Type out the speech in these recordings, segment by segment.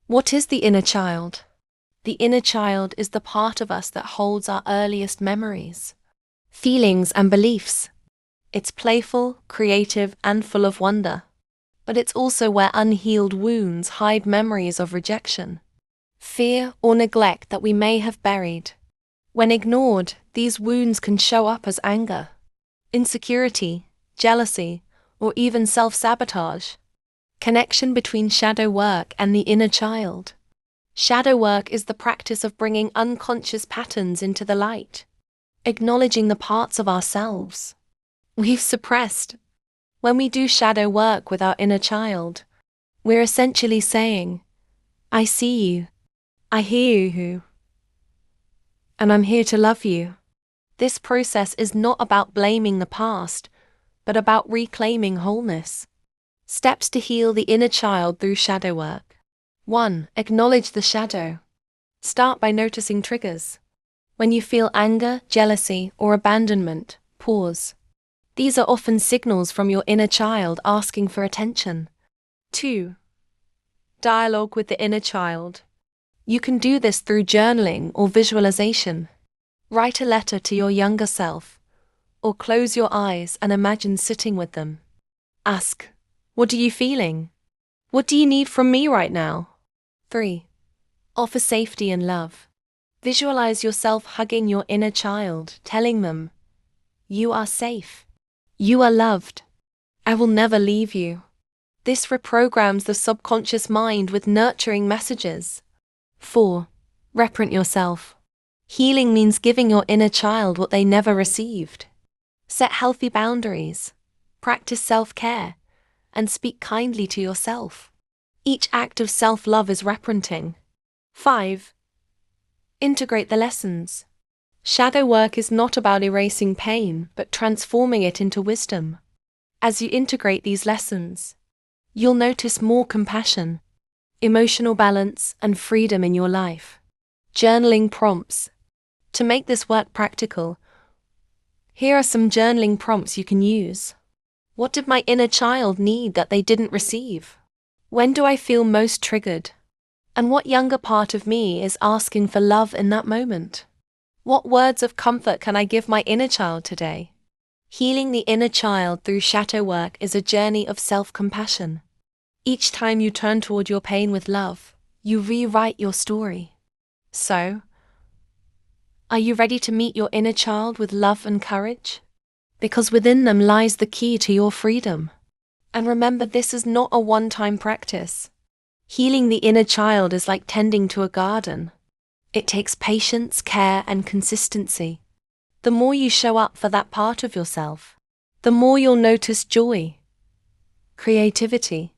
What is the inner child? The inner child is the part of us that holds our earliest memories, feelings, and beliefs. It's playful, creative, and full of wonder. But it's also where unhealed wounds hide memories of rejection, fear, or neglect that we may have buried. When ignored, these wounds can show up as anger, insecurity, jealousy, or even self-sabotage. Connection between shadow work and the inner child. Shadow work is the practice of bringing unconscious patterns into the light, acknowledging the parts of ourselves we've suppressed. When we do shadow work with our inner child, we're essentially saying, I see you, I hear you, and I'm here to love you. This process is not about blaming the past, but about reclaiming wholeness. Steps to heal the inner child through shadow work. 1. Acknowledge the shadow. Start by noticing triggers. When you feel anger, jealousy, or abandonment, pause. These are often signals from your inner child asking for attention. 2. Dialogue with the inner child. You can do this through journaling or visualization. Write a letter to your younger self, or close your eyes and imagine sitting with them. Ask, what are you feeling? What do you need from me right now? 3. Offer safety and love. Visualize yourself hugging your inner child, telling them, you are safe. You are loved. I will never leave you. This reprograms the subconscious mind with nurturing messages. 4. Reparent yourself. Healing means giving your inner child what they never received. Set healthy boundaries, practice self-care, and speak kindly to yourself. Each act of self-love is reparenting. 5. Integrate the lessons. Shadow work is not about erasing pain, but transforming it into wisdom. As you integrate these lessons, you'll notice more compassion, emotional balance, and freedom in your life. Journaling prompts. To make this work practical, here are some journaling prompts you can use. What did my inner child need that they didn't receive? When do I feel most triggered? And what younger part of me is asking for love in that moment? What words of comfort can I give my inner child today? Healing the inner child through shadow work is a journey of self-compassion. Each time you turn toward your pain with love, you rewrite your story. So, are you ready to meet your inner child with love and courage? Because within them lies the key to your freedom. And remember, this is not a one-time practice. Healing the inner child is like tending to a garden. It takes patience, care, and consistency. The more you show up for that part of yourself, the more you'll notice joy, creativity,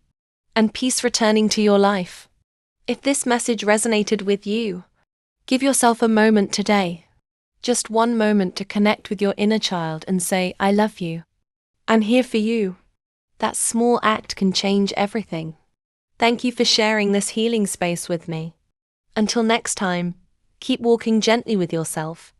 and peace returning to your life. If this message resonated with you, give yourself a moment today. Just one moment to connect with your inner child and say, I love you. I'm here for you. That small act can change everything. Thank you for sharing this healing space with me. Until next time, keep walking gently with yourself